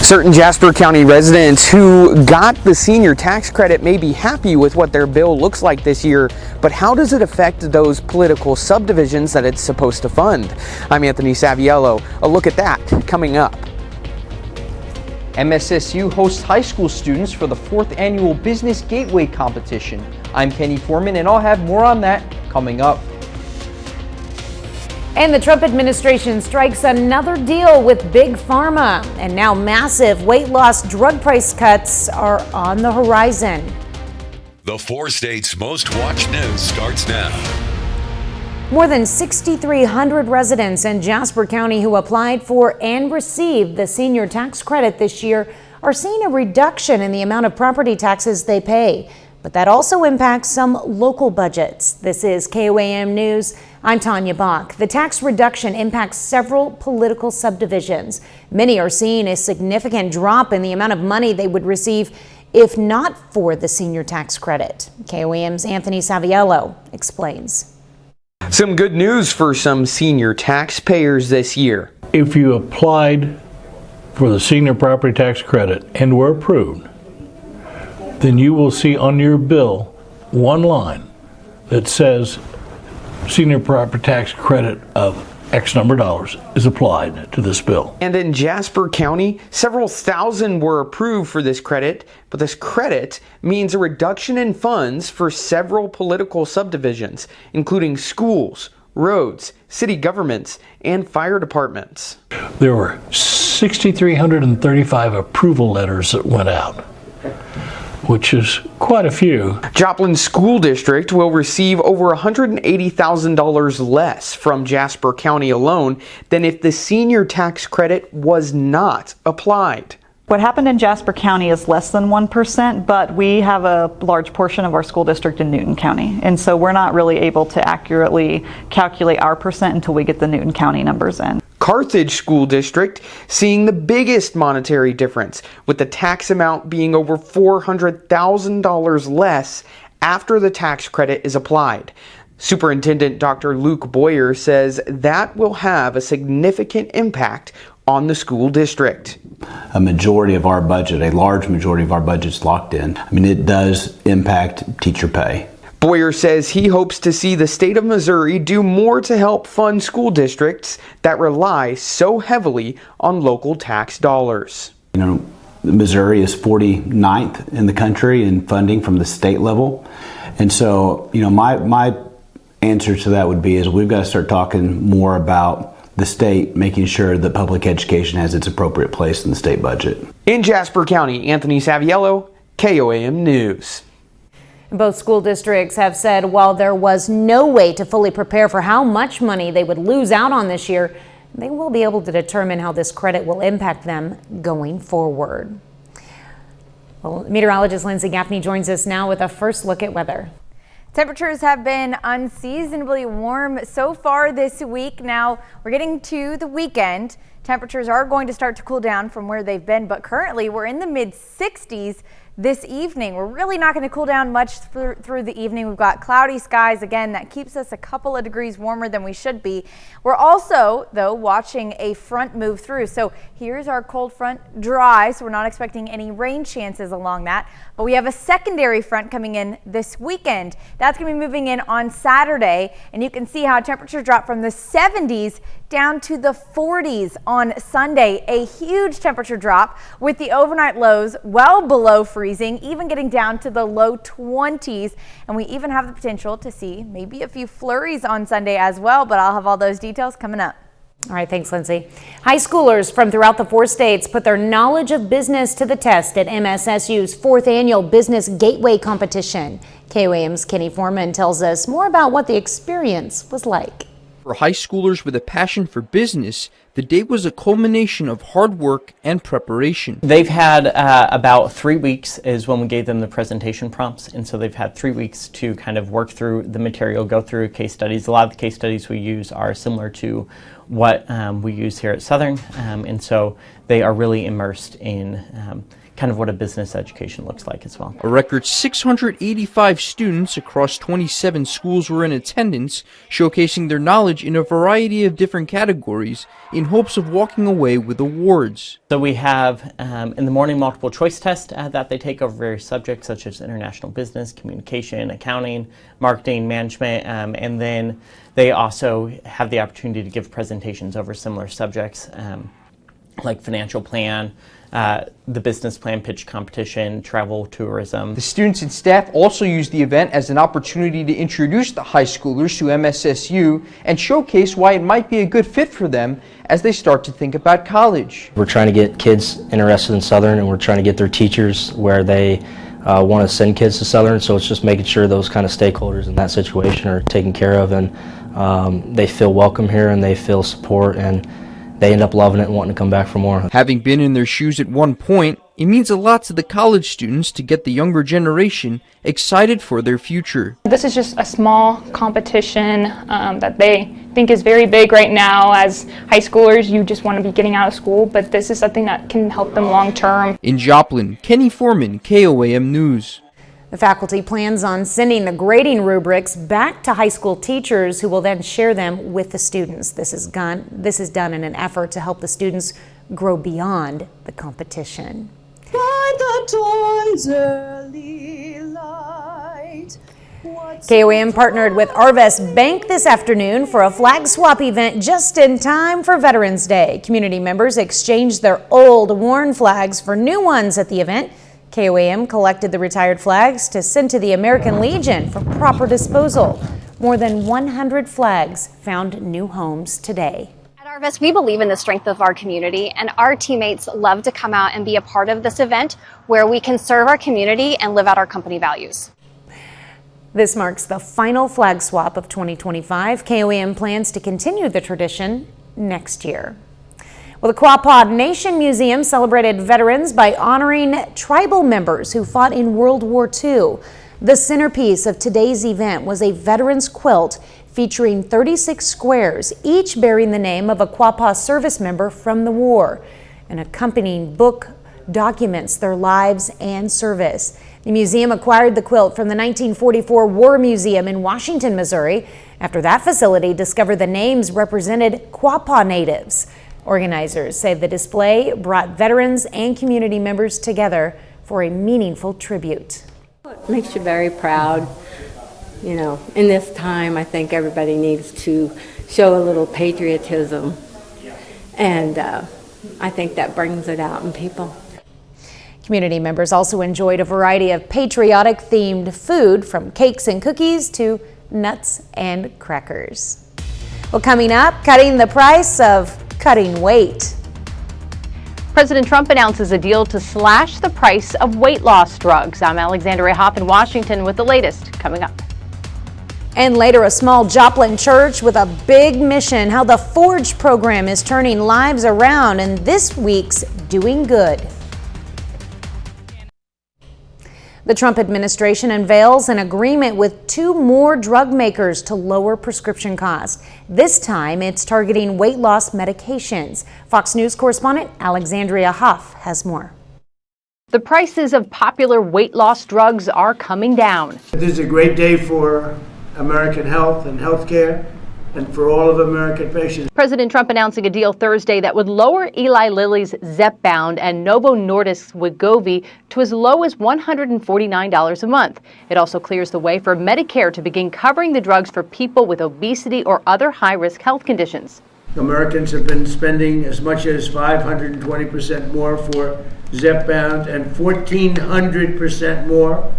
Certain Jasper County residents who got the senior tax credit may be happy with what their bill looks like this year, but how does it affect those political subdivisions that it's supposed to fund? I'm Anthony Saviello. A look at that coming up. MSSU hosts high school students for the 4th annual Business Gateway Competition. I'm Kenny Foreman, and I'll have more on that coming up. And the Trump administration strikes another deal with Big Pharma, and now massive weight loss drug price cuts are on the horizon. The 4 states' most watched news starts now. More than 6,300 residents in Jasper County who applied for and received the senior tax credit this year are seeing a reduction in the amount of property taxes they pay. But that also impacts some local budgets. This is KOAM News. I'm Tanya Bach. The tax reduction impacts several political subdivisions. Many are seeing a significant drop in the amount of money they would receive if not for the senior tax credit. KOAM's Anthony Saviello explains. Some good news for some senior taxpayers this year. If you applied for the senior property tax credit and were approved, then you will see on your bill one line that says senior property tax credit of X number of dollars is applied to this bill. And in Jasper County, several thousand were approved for this credit, but this credit means a reduction in funds for several political subdivisions, including schools, roads, city governments, and fire departments. There were 6,335 approval letters that went out, which is quite a few. Joplin School District will receive over $180,000 less from Jasper County alone than if the senior tax credit was not applied. What happened in Jasper County is less than 1%, but we have a large portion of our school district in Newton County. And so we're not really able to accurately calculate our percent until we get the Newton County numbers in. Carthage School District seeing the biggest monetary difference, with the tax amount being over $400,000 less after the tax credit is applied. Superintendent Dr. Luke Boyer says that will have a significant impact on the school district. A majority of our budget, a large majority of our budget is locked in. I mean, it does impact teacher pay. Boyer says he hopes to see the state of Missouri do more to help fund school districts that rely so heavily on local tax dollars. You know, Missouri is 49th in the country in funding from the state level. And so, you know, my answer to that would be is we've got to start talking more about the state making sure that public education has its appropriate place in the state budget. In Jasper County, Anthony Saviello, KOAM News. Both school districts have said while there was no way to fully prepare for how much money they would lose out on this year, they will be able to determine how this credit will impact them going forward. Well, meteorologist Lindsay Gaffney joins us now with a first look at weather. Temperatures have been unseasonably warm so far this week. Now we're getting to the weekend. Temperatures are going to start to cool down from where they've been, but currently we're in the mid 60s. This evening, we're really not going to cool down much through the evening. We've got cloudy skies again. That keeps us a couple of degrees warmer than we should be. We're also, though, watching a front move through. So here's our cold front dry, so we're not expecting any rain chances along that. But we have a secondary front coming in this weekend. That's going to be moving in on Saturday, and you can see how temperatures drop from the 70s down to the 40s on Sunday. A huge temperature drop with the overnight lows well below freezing, even getting down to the low 20s. And we even have the potential to see maybe a few flurries on Sunday as well, but I'll have all those details coming up. All right, thanks, Lindsay. High schoolers from throughout the 4 states put their knowledge of business to the test at MSSU's 4th annual Business Gateway Competition. KOAM's Kenny Foreman tells us more about what the experience was like. For high schoolers with a passion for business, the day was a culmination of hard work and preparation. They've had about 3 weeks is when we gave them the presentation prompts, and so they've had 3 weeks to kind of work through the material, go through case studies. A lot of the case studies we use are similar to what we use here at Southern, and so they are really immersed in kind of what a business education looks like as well. A record 685 students across 27 schools were in attendance, showcasing their knowledge in a variety of different categories in hopes of walking away with awards. So we have in the morning multiple choice test that they take over various subjects such as international business, communication, accounting, marketing, management, and then they also have the opportunity to give presentations over similar subjects like financial plan, the business plan pitch competition, travel, tourism. The students and staff also used the event as an opportunity to introduce the high schoolers to MSSU and showcase why it might be a good fit for them as they start to think about college. We're trying to get kids interested in Southern, and we're trying to get their teachers where they want to send kids to Southern, so it's just making sure those kind of stakeholders in that situation are taken care of, and they feel welcome here and they feel support, and they end up loving it and wanting to come back for more. Having been in their shoes at one point, it means a lot to the college students to get the younger generation excited for their future. This is just a small competition that they think is very big right now. As high schoolers, you just want to be getting out of school, but this is something that can help them long term. In Joplin, Kenny Foreman, KOAM News. The faculty plans on sending the grading rubrics back to high school teachers who will then share them with the students. This is done in an effort to help the students grow beyond the competition. By the dawn's early light. KOAM partnered with Arvest Bank this afternoon for a flag swap event just in time for Veterans Day. Community members exchanged their old worn flags for new ones at the event. KOAM collected the retired flags to send to the American Legion for proper disposal. More than 100 flags found new homes today. At Arvest, we believe in the strength of our community, and our teammates love to come out and be a part of this event where we can serve our community and live out our company values. This marks the final flag swap of 2025. KOAM plans to continue the tradition next year. Well, the Quapaw Nation Museum celebrated veterans by honoring tribal members who fought in World War II. The centerpiece of today's event was a veterans quilt featuring 36 squares, each bearing the name of a Quapaw service member from the war. An accompanying book documents their lives and service. The museum acquired the quilt from the 1944 War Museum in Washington, Missouri, after that facility discovered the names represented Quapaw natives. Organizers say the display brought veterans and community members together for a meaningful tribute. It makes you very proud. You know, in this time, I think everybody needs to show a little patriotism, and I think that brings it out in people. Community members also enjoyed a variety of patriotic themed food, from cakes and cookies to nuts and crackers. Well, coming up, cutting the price of cutting weight. President Trump announces a deal to slash the price of weight loss drugs. I'm Alexandria Hoff in Washington with the latest coming up. And later, a small Joplin church with a big mission, how the Forge program is turning lives around in this week's Doing Good. The Trump administration unveils an agreement with 2 more drug makers to lower prescription costs. This time, it's targeting weight loss medications. Fox News correspondent Alexandria Hoff has more. The prices of popular weight loss drugs are coming down. This is a great day for American health and healthcare, and for all of American patients. President Trump announcing a deal Thursday that would lower Eli Lilly's Zepbound and Novo Nordisk's Wegovy to as low as $149 a month. It also clears the way for Medicare to begin covering the drugs for people with obesity or other high-risk health conditions. Americans have been spending as much as 520% more for Zepbound and 1,400% more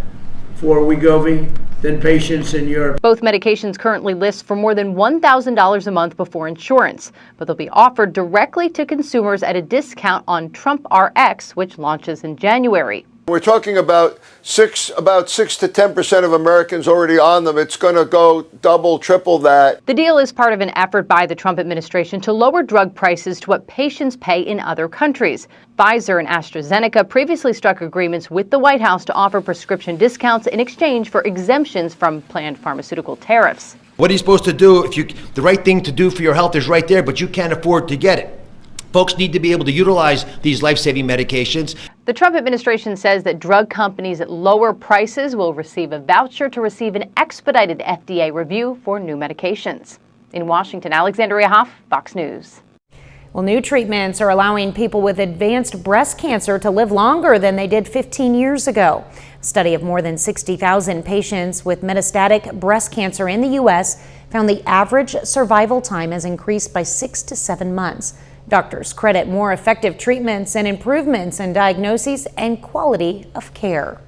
for Wegovy than patients in Europe. Both medications currently list for more than $1,000 a month before insurance, but they'll be offered directly to consumers at a discount on Trump RX, which launches in January. We're talking about 6 to 10% of Americans already on them. It's going to go double, triple that. The deal is part of an effort by the Trump administration to lower drug prices to what patients pay in other countries. Pfizer and AstraZeneca previously struck agreements with the White House to offer prescription discounts in exchange for exemptions from planned pharmaceutical tariffs. What are you supposed to do if the right thing to do for your health is right there, but you can't afford to get it? Folks need to be able to utilize these life-saving medications. The Trump administration says that drug companies at lower prices will receive a voucher to receive an expedited FDA review for new medications. In Washington, Alexandria Hoff, Fox News. Well, new treatments are allowing people with advanced breast cancer to live longer than they did 15 years ago. A study of more than 60,000 patients with metastatic breast cancer in the U.S. found the average survival time has increased by 6 to 7 months. Doctors credit more effective treatments and improvements in diagnoses and quality of care.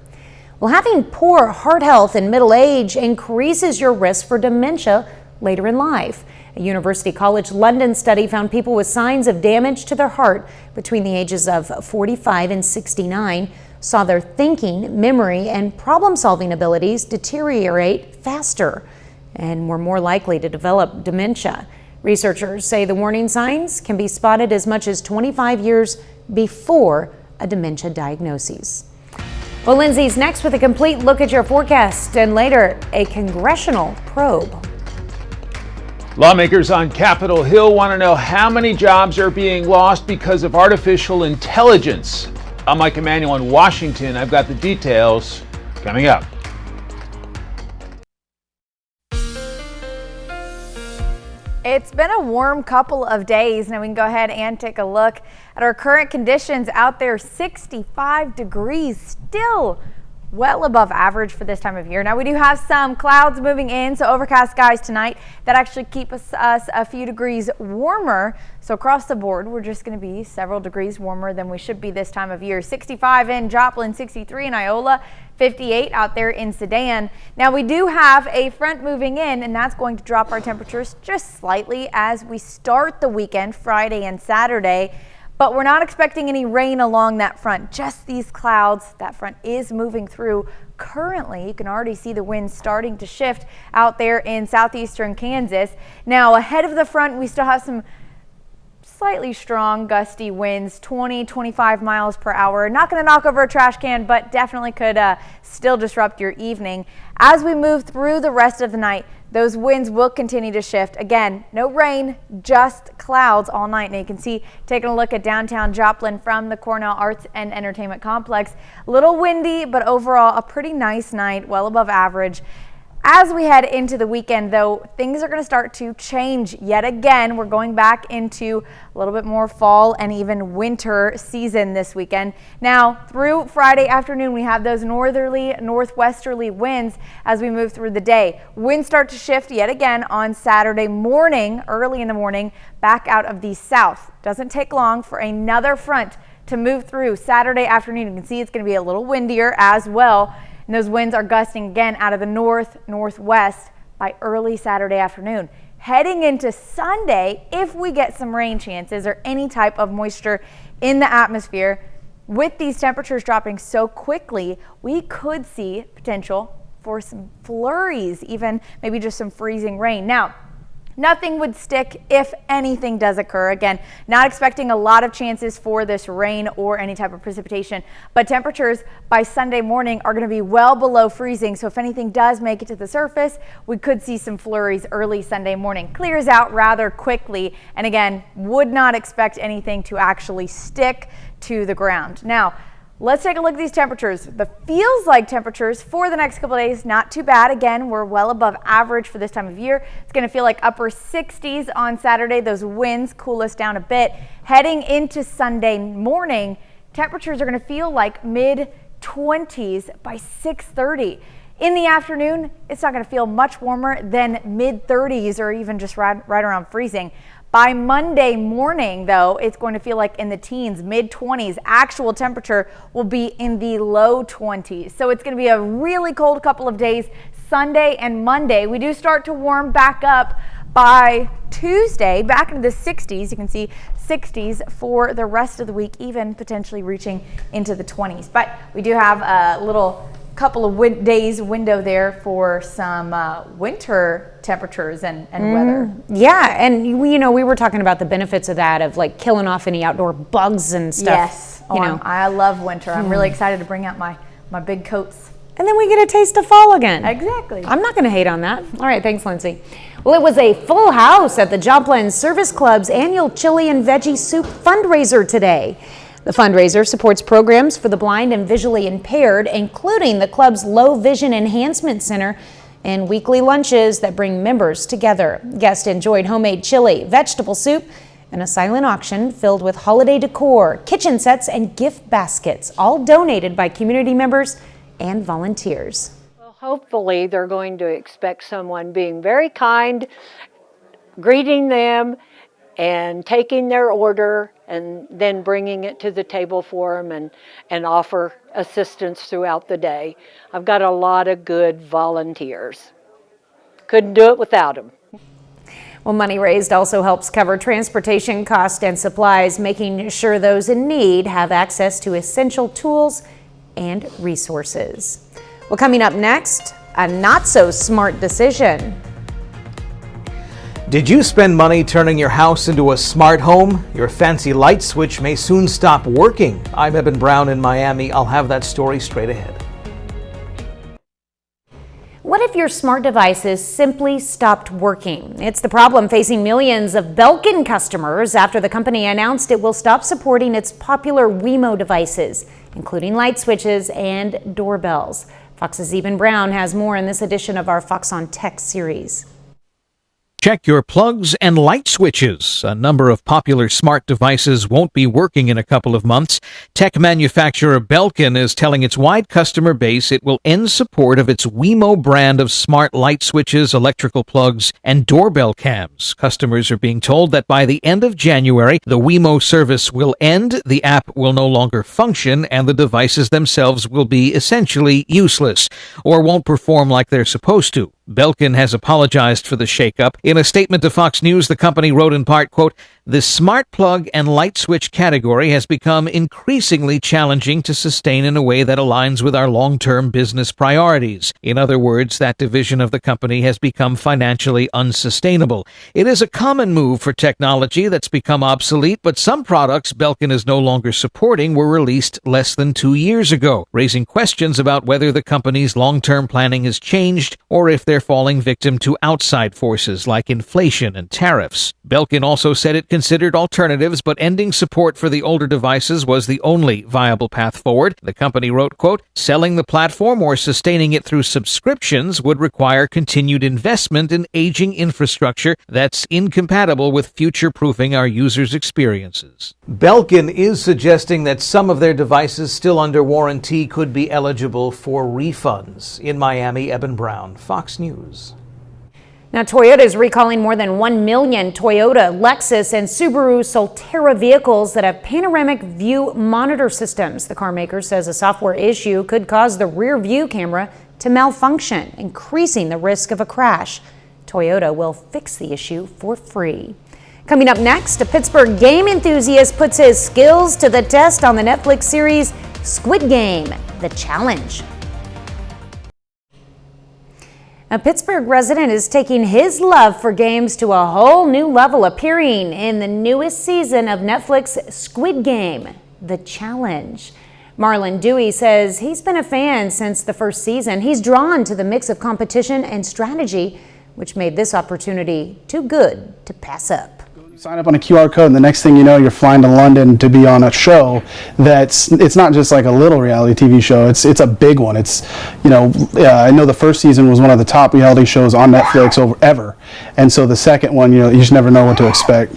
Well, having poor heart health in middle age increases your risk for dementia later in life. A University College London study found people with signs of damage to their heart between the ages of 45 and 69 saw their thinking, memory, and problem-solving abilities deteriorate faster and were more likely to develop dementia. Researchers say the warning signs can be spotted as much as 25 years before a dementia diagnosis. Well, Lindsay's next with a complete look at your forecast and later a congressional probe. Lawmakers on Capitol Hill want to know how many jobs are being lost because of artificial intelligence. I'm Mike Emanuel in Washington. I've got the details coming up. It's been a warm couple of days. Now we can go ahead and take a look at our current conditions out there. 65 degrees, still well above average for this time of year. Now we do have some clouds moving in, so overcast skies tonight that actually keep us a few degrees warmer. So across the board, we're just going to be several degrees warmer than we should be this time of year. 65 in Joplin, 63 in Iola, 58 out there in Sedan. Now we do have a front moving in, and that's going to drop our temperatures just slightly as we start the weekend, Friday and Saturday. But we're not expecting any rain along that front, just these clouds. That front is moving through. Currently, you can already see the winds starting to shift out there in southeastern Kansas. Now, ahead of the front, we still have some slightly strong gusty winds, 20-25 miles per hour. Not going to knock over a trash can, but definitely could still disrupt your evening. As we move through the rest of the night, those winds will continue to shift. Again, no rain, just clouds all night. Now you can see, taking a look at downtown Joplin from the Cornell Arts and Entertainment Complex. A little windy, but overall a pretty nice night, well above average. As we head into the weekend, though, things are going to start to change yet again. We're going back into a little bit more fall and even winter season this weekend. Now, through Friday afternoon, we have those northerly, northwesterly winds as we move through the day. Winds start to shift yet again on Saturday morning, early in the morning, back out of the south. Doesn't take long for another front to move through Saturday afternoon. You can see it's going to be a little windier as well. And those winds are gusting again out of the northwest by early Saturday afternoon. Heading into Sunday, if we get some rain chances or any type of moisture in the atmosphere, with these temperatures dropping so quickly, we could see potential for some flurries, even maybe just some freezing rain. Now, nothing would stick if anything does occur. Again, not expecting a lot of chances for this rain or any type of precipitation, but temperatures by Sunday morning are going to be well below freezing. So if anything does make it to the surface, we could see some flurries early Sunday morning. Clears out rather quickly. And again, would not expect anything to actually stick to the ground. Now, let's take a look at these temperatures. The feels like temperatures for the next couple of days, not too bad. Again, we're well above average for this time of year. It's going to feel like upper 60s on Saturday. Those winds cool us down a bit. Heading into Sunday morning, temperatures are going to feel like mid-20s by 6:30. In the afternoon, it's not going to feel much warmer than mid-30s or even just right around freezing. By Monday morning, though, it's going to feel like in the teens, mid-20s. Actual temperature will be in the low 20s. So it's going to be a really cold couple of days. Sunday and Monday, we do start to warm back up by Tuesday, back into the 60s. You can see 60s for the rest of the week, even potentially reaching into the 20s. But we do have a little couple of days window there for some winter temperatures and weather. Yeah, and we were talking about the benefits of that, of like killing off any outdoor bugs and stuff. Yes, I love winter. I'm really excited to bring out my big coats. And then we get a taste of fall again. Exactly. I'm not going to hate on that. All right, thanks, Lindsay. Well, it was a full house at the Joplin Service Club's annual chili and veggie soup fundraiser today. The fundraiser supports programs for the blind and visually impaired, including the club's Low Vision Enhancement Center and weekly lunches that bring members together. Guests enjoyed homemade chili, vegetable soup, and a silent auction filled with holiday decor, kitchen sets, and gift baskets, all donated by community members and volunteers. Well, hopefully they're going to expect someone being very kind, greeting them, and taking their order, and then bringing it to the table for them and offer assistance throughout the day. I've got a lot of good volunteers. Couldn't do it without them. Well, money raised also helps cover transportation costs and supplies, making sure those in need have access to essential tools and resources. Well, coming up next, a not so smart decision. Did you spend money turning your house into a smart home? Your fancy light switch may soon stop working. I'm Eben Brown in Miami. I'll have that story straight ahead. What if your smart devices simply stopped working? It's the problem facing millions of Belkin customers after the company announced it will stop supporting its popular Wemo devices, including light switches and doorbells. Fox's Eben Brown has more in this edition of our Fox on Tech series. Check your plugs and light switches. A number of popular smart devices won't be working in a couple of months. Tech manufacturer Belkin is telling its wide customer base it will end support of its Wemo brand of smart light switches, electrical plugs, and doorbell cams. Customers are being told that by the end of January, the Wemo service will end, the app will no longer function, and the devices themselves will be essentially useless or won't perform like they're supposed to. Belkin has apologized for the shakeup. In a statement to Fox News, the company wrote in part, quote, "The smart plug and light switch category has become increasingly challenging to sustain in a way that aligns with our long-term business priorities. In other words, that division of the company has become financially unsustainable. It is a common move for technology that's become obsolete, but some products Belkin is no longer supporting were released less than 2 years ago, raising questions about whether the company's long-term planning has changed or if they're falling victim to outside forces like inflation and tariffs. Belkin also said it considered alternatives, but ending support for the older devices was the only viable path forward. The company wrote, quote, "Selling the platform or sustaining it through subscriptions would require continued investment in aging infrastructure that's incompatible with future-proofing our users' experiences." Belkin is suggesting that some of their devices still under warranty could be eligible for refunds. In Miami, Eben Brown, Fox News. Now, Toyota is recalling more than 1 million Toyota, Lexus, and Subaru Solterra vehicles that have panoramic view monitor systems. The car maker says a software issue could cause the rear view camera to malfunction, increasing the risk of a crash. Toyota will fix the issue for free. Coming up next, a Pittsburgh game enthusiast puts his skills to the test on the Netflix series Squid Game: The Challenge. A Pittsburgh resident is taking his love for games to a whole new level, appearing in the newest season of Netflix Squid Game: The Challenge. Marlon Dewey says he's been a fan since the first season. He's drawn to the mix of competition and strategy, which made this opportunity too good to pass up. Sign up on a QR code, and the next thing you know, you're flying to London to be on a show it's not just like a little reality TV show. It's a big one. It's, I know the first season was one of the top reality shows on Netflix ever, and so the second one, you just never know what to expect.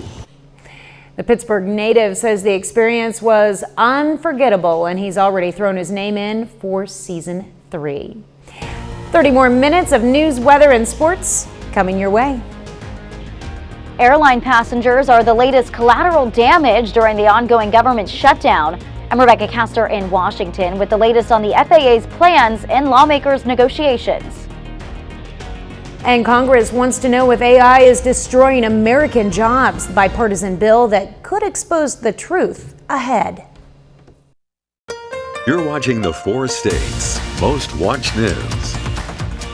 The Pittsburgh native says the experience was unforgettable, and he's already thrown his name in for season 3. 30 more minutes of news, weather, and sports coming your way. Airline passengers are the latest collateral damage during the ongoing government shutdown. I'm Rebecca Castor in Washington with the latest on the FAA's plans and lawmakers' negotiations. And Congress wants to know if AI is destroying American jobs. The bipartisan bill that could expose the truth ahead. You're watching the 4 states' most watched news.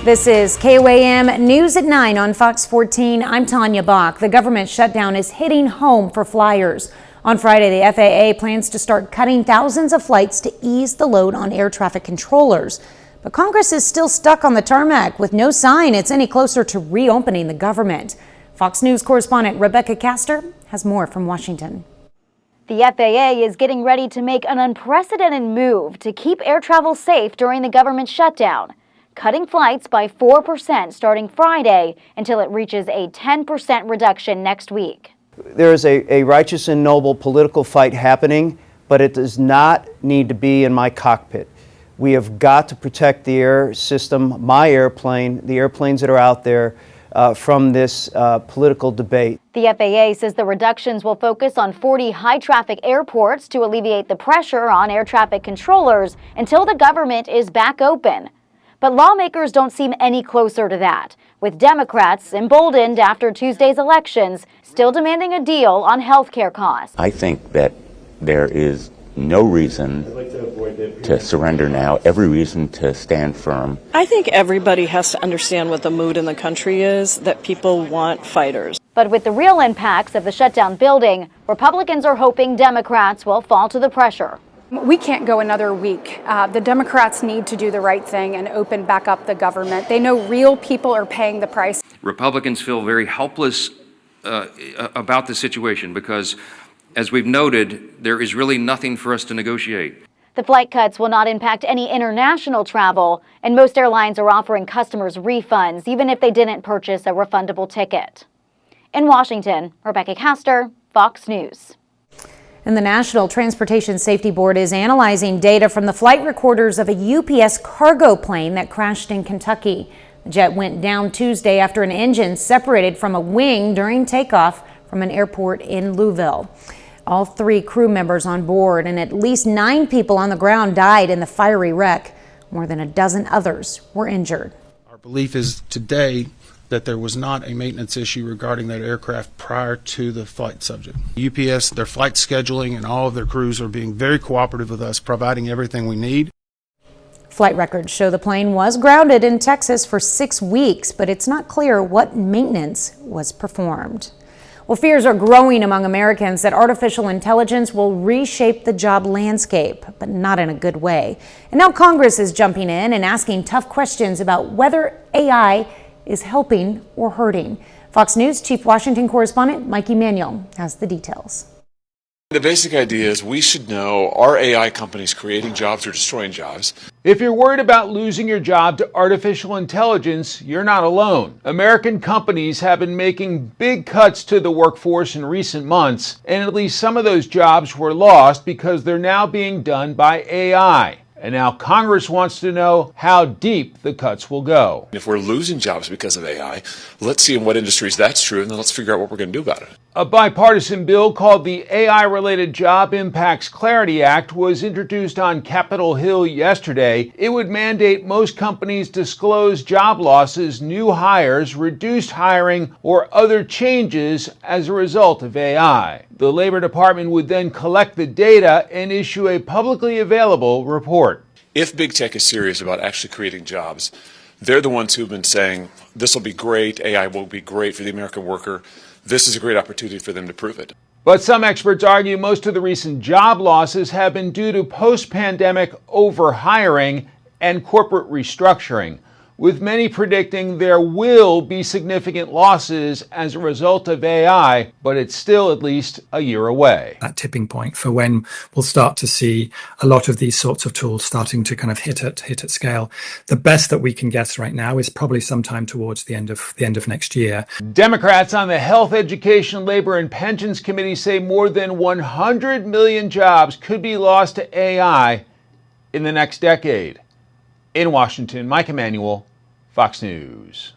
This is KOAM News at 9 on Fox 14. I'm Tanya Bach. The government shutdown is hitting home for flyers. On Friday, the FAA plans to start cutting thousands of flights to ease the load on air traffic controllers. But Congress is still stuck on the tarmac with no sign it's any closer to reopening the government. Fox News correspondent Rebecca Castor has more from Washington. The FAA is getting ready to make an unprecedented move to keep air travel safe during the government shutdown, cutting flights by 4% starting Friday until it reaches a 10% reduction next week. There is a righteous and noble political fight happening, but it does not need to be in my cockpit. We have got to protect the air system, my airplane, the airplanes that are out there, from this political debate. The FAA says the reductions will focus on 40 high-traffic airports to alleviate the pressure on air traffic controllers until the government is back open. But lawmakers don't seem any closer to that, with Democrats, emboldened after Tuesday's elections, still demanding a deal on health care costs. I think that there is no reason to surrender now, every reason to stand firm. I think everybody has to understand what the mood in the country is, that people want fighters. But with the real impacts of the shutdown building, Republicans are hoping Democrats will fall to the pressure. We can't go another week. The Democrats need to do the right thing and open back up the government. They know real people are paying the price. Republicans feel very helpless about the situation because, as we've noted, there is really nothing for us to negotiate. The flight cuts will not impact any international travel, and most airlines are offering customers refunds even if they didn't purchase a refundable ticket. In Washington, Rebecca Castor, Fox News. And the National Transportation Safety Board is analyzing data from the flight recorders of a UPS cargo plane that crashed in Kentucky. The jet went down Tuesday after an engine separated from a wing during takeoff from an airport in Louisville. All 3 crew members on board and at least 9 people on the ground died in the fiery wreck. More than a dozen others were injured. Our belief is today that there was not a maintenance issue regarding that aircraft prior to the flight subject. UPS, their flight scheduling and all of their crews are being very cooperative with us, providing everything we need. Flight records show the plane was grounded in Texas for 6 weeks, but it's not clear what maintenance was performed. Well, fears are growing among Americans that artificial intelligence will reshape the job landscape, but not in a good way. And now Congress is jumping in and asking tough questions about whether AI is helping or hurting. Fox News Chief Washington Correspondent Mike Emanuel has the details. The basic idea is we should know, are AI companies creating jobs or destroying jobs? If you're worried about losing your job to artificial intelligence, you're not alone. American companies have been making big cuts to the workforce in recent months, and at least some of those jobs were lost because they're now being done by AI. And now Congress wants to know how deep the cuts will go. If we're losing jobs because of AI, let's see in what industries that's true, and then let's figure out what we're going to do about it. A bipartisan bill called the AI-related Job Impacts Clarity Act was introduced on Capitol Hill yesterday. It would mandate most companies disclose job losses, new hires, reduced hiring, or other changes as a result of AI. The Labor Department would then collect the data and issue a publicly available report. If big tech is serious about actually creating jobs, they're the ones who've been saying, this will be great, AI will be great for the American worker. This is a great opportunity for them to prove it. But some experts argue most of the recent job losses have been due to post-pandemic overhiring and corporate restructuring, with many predicting there will be significant losses as a result of AI, but it's still at least a year away. That tipping point for when we'll start to see a lot of these sorts of tools starting to kind of hit at scale. The best that we can guess right now is probably sometime towards the end of next year. Democrats on the Health, Education, Labor, and Pensions Committee say more than 100 million jobs could be lost to AI in the next decade. In Washington, Mike Emanuel, Fox News.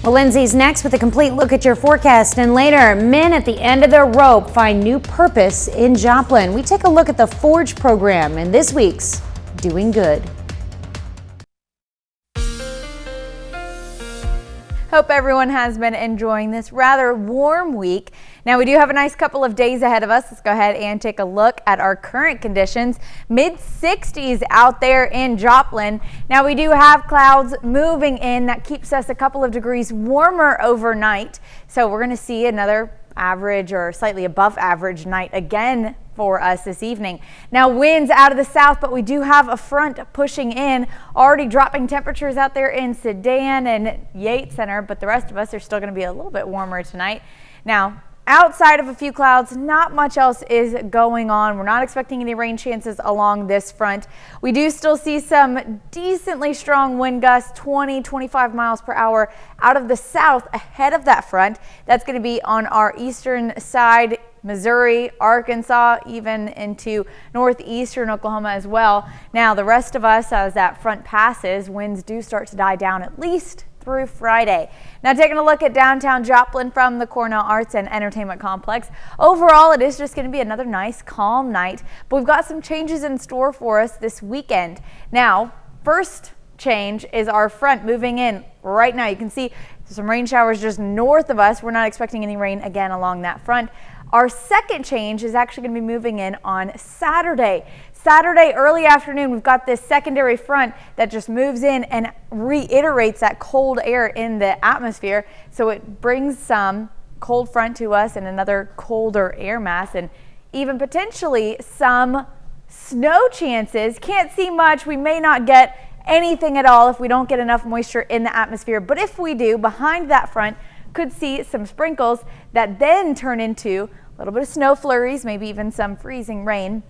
Well, Lindsay's next with a complete look at your forecast, and later, men at the end of their rope find new purpose in Joplin. We take a look at the Forge program in this week's Doing Good. Hope everyone has been enjoying this rather warm week. Now we do have a nice couple of days ahead of us. Let's go ahead and take a look at our current conditions. Mid-60s out there in Joplin. Now we do have clouds moving in. That keeps us a couple of degrees warmer overnight. So we're going to see another average or slightly above average night again for us this evening. Now winds out of the south, but we do have a front pushing in, already dropping temperatures out there in Sedan and Yates Center, but the rest of us are still going to be a little bit warmer tonight. Now outside of a few clouds, not much else is going on. We're not expecting any rain chances along this front. We do still see some decently strong wind gusts, 20-25 miles per hour out of the south ahead of that front. That's going to be on our eastern side, Missouri, Arkansas, even into northeastern Oklahoma as well. Now, the rest of us, as that front passes, winds do start to die down at least through Friday. Now, taking a look at downtown Joplin from the Cornell Arts and Entertainment Complex. Overall, it is just going to be another nice, calm night, but we've got some changes in store for us this weekend. Now, first change is our front moving in right now. You can see some rain showers just north of us. We're not expecting any rain again along that front. Our second change is actually going to be moving in on Saturday. Saturday early afternoon, we've got this secondary front that just moves in and reiterates that cold air in the atmosphere. So it brings some cold front to us and another colder air mass, and even potentially some snow chances. Can't see much. We may not get anything at all if we don't get enough moisture in the atmosphere. But if we do, behind that front, could see some sprinkles that then turn into a little bit of snow flurries, maybe even some freezing rain,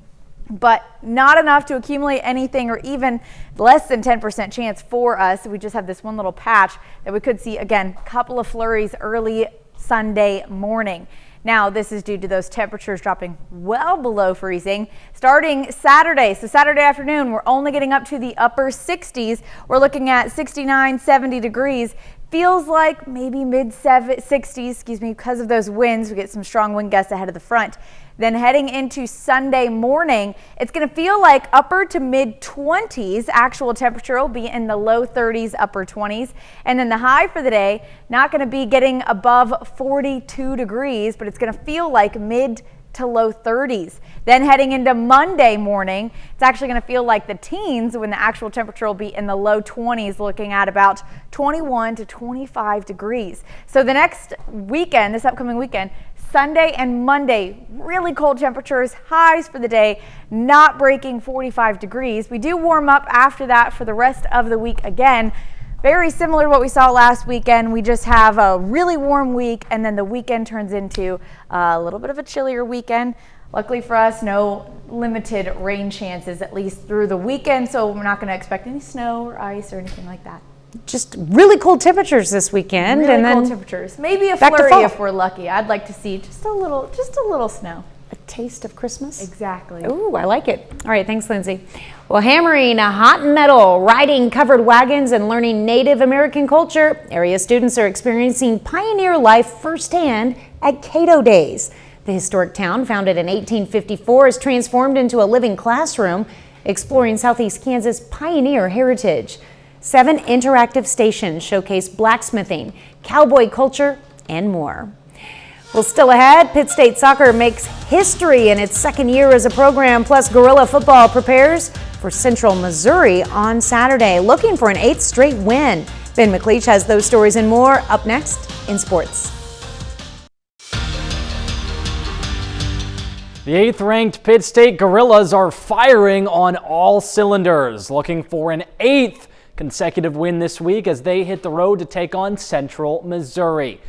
but not enough to accumulate anything, or even less than 10% chance for us. We just have this one little patch that we could see, again, a couple of flurries early Sunday morning. Now, this is due to those temperatures dropping well below freezing starting Saturday. So Saturday afternoon, we're only getting up to the upper 60s. We're looking at 69, 70 degrees. Feels like maybe mid 60s, because of those winds. We get some strong wind gusts ahead of the front. Then heading into Sunday morning, it's going to feel like upper to mid 20s. Actual temperature will be in the low 30s, upper 20s. And then the high for the day, not going to be getting above 42 degrees, but it's going to feel like mid to low 30s. Then heading into Monday morning, it's actually going to feel like the teens when the actual temperature will be in the low 20s, looking at about 21 to 25 degrees. So the next weekend, this upcoming weekend, Sunday and Monday, really cold temperatures, highs for the day, not breaking 45 degrees. We do warm up after that for the rest of the week again. Very similar to what we saw last weekend. We just have a really warm week, and then the weekend turns into a little bit of a chillier weekend. Luckily for us, no limited rain chances, at least through the weekend, so we're not going to expect any snow or ice or anything like that. Just really cold temperatures this weekend, Really and then cold temperatures. Maybe a back to flurry fall. if we're lucky. I'd like to see just a little snow. A taste of Christmas? Exactly. Ooh, I like it. All right, thanks, Lindsay. Well, hammering hot metal, riding covered wagons, and learning Native American culture, area students are experiencing pioneer life firsthand at Cato Days. The historic town, founded in 1854, is transformed into a living classroom, exploring Southeast Kansas pioneer heritage. 7 interactive stations showcase blacksmithing, cowboy culture, and more. Well, still ahead, Pitt State Soccer makes history in its second year as a program, plus Gorilla Football prepares for Central Missouri on Saturday, looking for an 8th straight win. Ben McLeish has those stories and more up next in sports. The 8th-ranked Pitt State Gorillas are firing on all cylinders, looking for an 8th consecutive win this week as they hit the road to take on Central Missouri.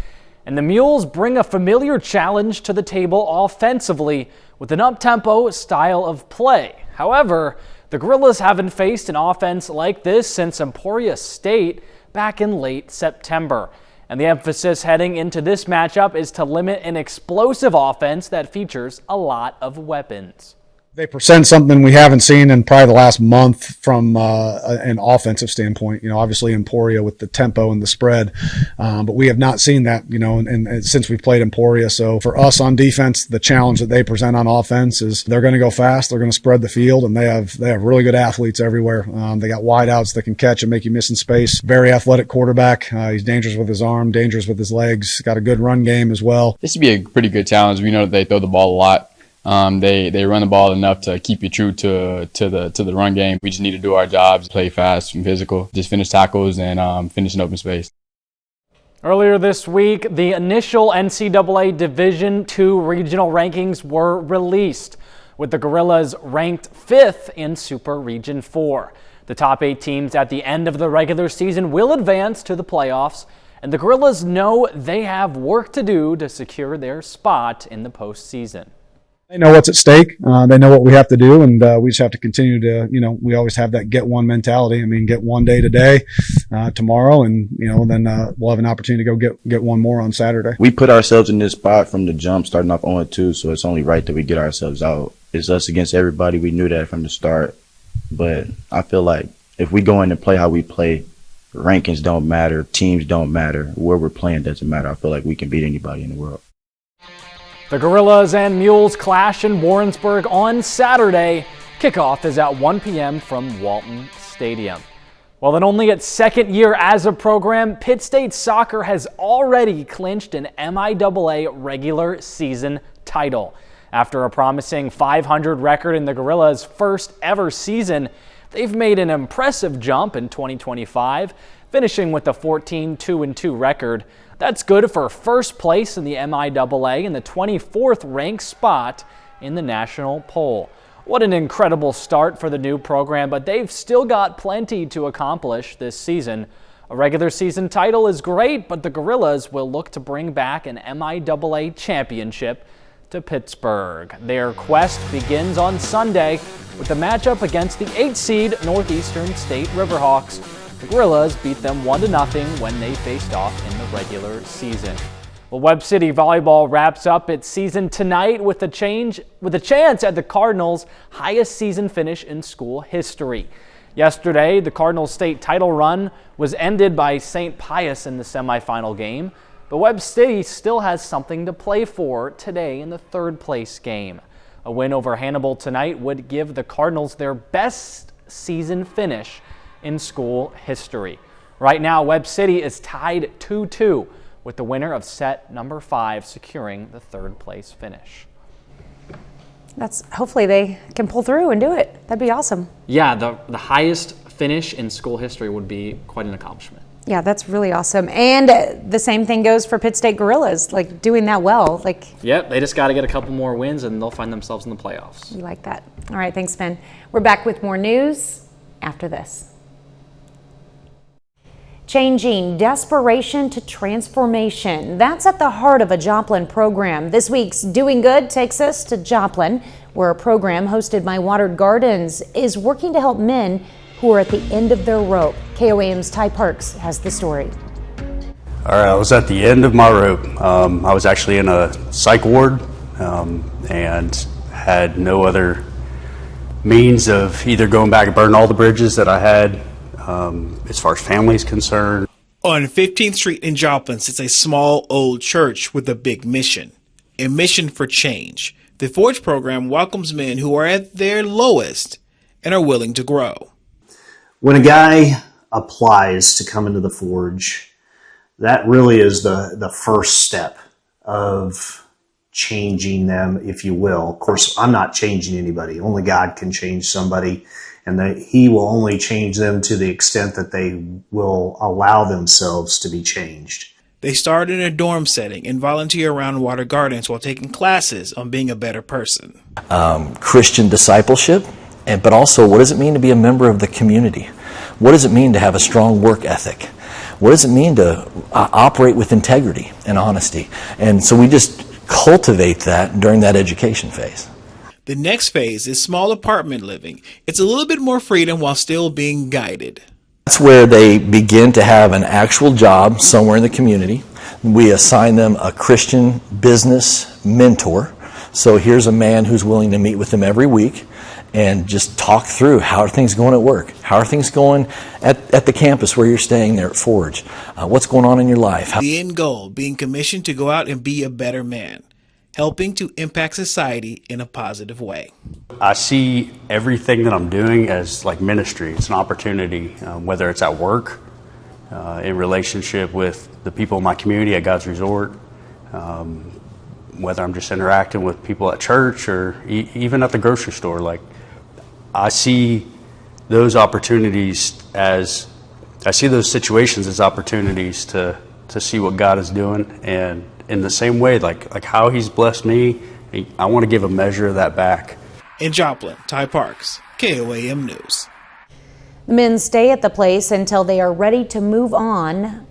And the Mules bring a familiar challenge to the table offensively with an up-tempo style of play. However, the Gorillas haven't faced an offense like this since Emporia State back in late September. And the emphasis heading into this matchup is to limit an explosive offense that features a lot of weapons. They present something we haven't seen in probably the last month from an offensive standpoint. You know, obviously Emporia with the tempo and the spread, but we have not seen that, you know, and since we've played Emporia. So for us on defense, the challenge that they present on offense is they're going to go fast, they're going to spread the field, and they have really good athletes everywhere. They got wideouts that can catch and make you miss in space. Very athletic quarterback. He's dangerous with his arm, dangerous with his legs. Got a good run game as well. This would be a pretty good challenge. We know that they throw the ball a lot. They run the ball enough to keep you true to the run game. We just need to do our jobs, play fast and physical, just finish tackles and finish in open space. Earlier this week, the initial NCAA Division II regional rankings were released, with the Gorillas ranked 5th in Super Region 4. The top 8 teams at the end of the regular season will advance to the playoffs, And the Gorillas know they have work to do to secure their spot in the postseason. They know what's at stake. They know what we have to do, and we just have to continue to, we always have that get one mentality. I mean, get one day today, tomorrow, and, then we'll have an opportunity to go get one more on Saturday. We put ourselves in this spot from the jump, starting off 0-2, so it's only right that we get ourselves out. It's us against everybody. We knew that from the start, but I feel like if we go in and play how we play, rankings don't matter, teams don't matter, where we're playing doesn't matter. I feel like we can beat anybody in the world. The Gorillas and Mules clash in Warrensburg on Saturday. Kickoff is at 1 p.m. from Walton Stadium. Well, in only its second year as a program, Pitt State Soccer has already clinched an MIAA regular season title. After a promising 500 record in the Gorillas' first ever season, they've made an impressive jump in 2025, finishing with a 14-2-2 record. That's good for first place in the MIAA and the 24th ranked spot in the national poll. What an incredible start for the new program, but they've still got plenty to accomplish this season. A regular season title is great, but the Gorillas will look to bring back an MIAA championship to Pittsburgh. Their quest begins on Sunday with the matchup against the 8th seed Northeastern State Riverhawks. The Gorillas beat them 1-0 when they faced off in the regular season. Well, Webb City Volleyball wraps up its season tonight with a chance at the Cardinals' highest season finish in school history. Yesterday, the Cardinals' state title run was ended by St. Pius in the semifinal game, but Webb City still has something to play for today in the third place game. A win over Hannibal tonight would give the Cardinals their best season finish in school history. Right now, Webb City is tied 2-2 with the winner of set number 5 securing the third place finish. Hopefully they can pull through and do it. That'd be awesome. Yeah, the highest finish in school history would be quite an accomplishment. Yeah, that's really awesome. And the same thing goes for Pitt State Gorillas, doing that well. Yep, they just got to get a couple more wins and they'll find themselves in the playoffs. You like that. All right, thanks, Ben. We're back with more news after this. Changing desperation to transformation. That's at the heart of a Joplin program. This week's Doing Good takes us to Joplin, where a program hosted by Watered Gardens is working to help men who are at the end of their rope. KOAM's Ty Parks has the story. All right, I was at the end of my rope. I was actually in a psych ward and had no other means of either going back and burning all the bridges that I had as far as family is concerned. On 15th Street in Joplin sits a small old church with a big mission, a mission for change. The Forge program welcomes men who are at their lowest and are willing to grow. When a guy applies to come into the Forge, that really is the first step of changing them, if you will. Of course, I'm not changing anybody. Only God can change somebody. And that He will only change them to the extent that they will allow themselves to be changed. They start in a dorm setting and volunteer around Water Gardens while taking classes on being a better person. Christian discipleship, but also what does it mean to be a member of the community? What does it mean to have a strong work ethic? What does it mean to operate with integrity and honesty? And so we just cultivate that during that education phase. The next phase is small apartment living. It's a little bit more freedom while still being guided. That's where they begin to have an actual job somewhere in the community. We assign them a Christian business mentor. So here's a man who's willing to meet with them every week and just talk through how are things going at work? How are things going at the campus where you're staying there at Forge? What's going on in your life? The end goal, being commissioned to go out and be a better man, helping to impact society in a positive way. I see everything that I'm doing as like ministry. It's an opportunity, whether it's at work, in relationship with the people in my community at God's Resort, whether I'm just interacting with people at church or even at the grocery store. Like, I see those opportunities as, I see those situations as opportunities to see what God is doing, and in the same way, like how He's blessed me, I want to give a measure of that back. In Joplin, Ty Parks, KOAM News. The men stay at the place until they are ready to move on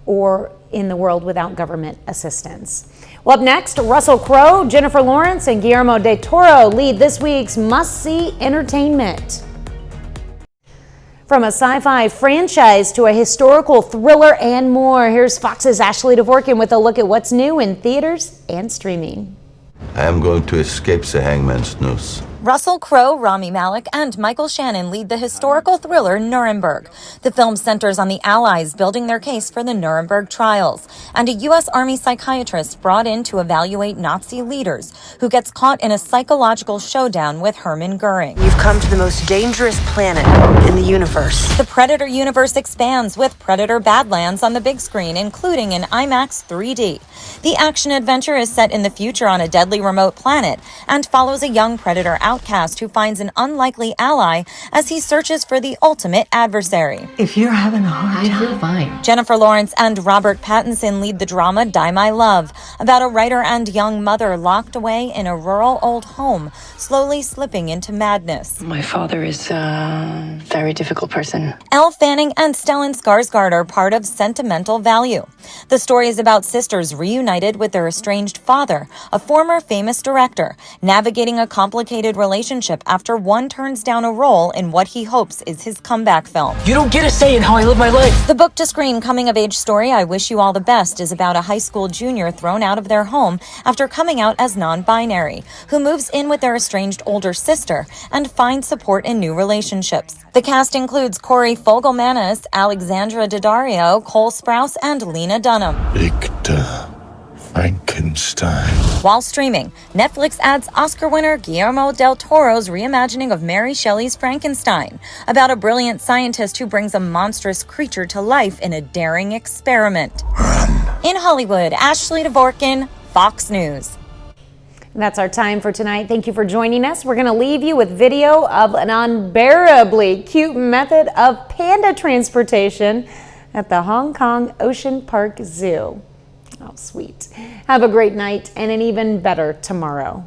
or in the world without government assistance. Well, up next, Russell Crowe, Jennifer Lawrence, and Guillermo del Toro lead this week's must-see entertainment. From a sci-fi franchise to a historical thriller and more, here's Fox's Ashley Dvorkin with a look at what's new in theaters and streaming. I am going to escape the hangman's noose. Russell Crowe, Rami Malek, and Michael Shannon lead the historical thriller Nuremberg. The film centers on the Allies building their case for the Nuremberg trials, and a U.S. Army psychiatrist brought in to evaluate Nazi leaders who gets caught in a psychological showdown with Hermann Goering. You've come to the most dangerous planet in the universe. The Predator universe expands with Predator Badlands on the big screen, including in IMAX 3D. The action-adventure is set in the future on a deadly remote planet and follows a young Predator outcast who finds an unlikely ally as he searches for the ultimate adversary. If you're having a hard time, I feel fine. Jennifer Lawrence and Robert Pattinson lead the drama Die My Love, about a writer and young mother locked away in a rural old home, slowly slipping into madness. My father is a very difficult person. Elle Fanning and Stellan Skarsgård are part of Sentimental Value. The story is about sisters reunited with their estranged father, a former famous director, navigating a complicated relationship after one turns down a role in what he hopes is his comeback film. You don't get a say in how I live my life. The book-to-screen coming-of-age story, I Wish You All the Best, is about a high school junior thrown out of their home after coming out as non-binary, who moves in with their estranged older sister and finds support in new relationships. The cast includes Corey Fogelmanis, Alexandra Daddario, Cole Sprouse, and Lena Dunham. Victor Frankenstein. While streaming, Netflix adds Oscar winner Guillermo del Toro's reimagining of Mary Shelley's Frankenstein, about a brilliant scientist who brings a monstrous creature to life in a daring experiment. In Hollywood, Ashley Dvorkin, Fox News. That's our time for tonight. Thank you for joining us. We're going to leave you with video of an unbearably cute method of panda transportation at the Hong Kong Ocean Park Zoo. Oh, sweet. Have a great night and an even better tomorrow.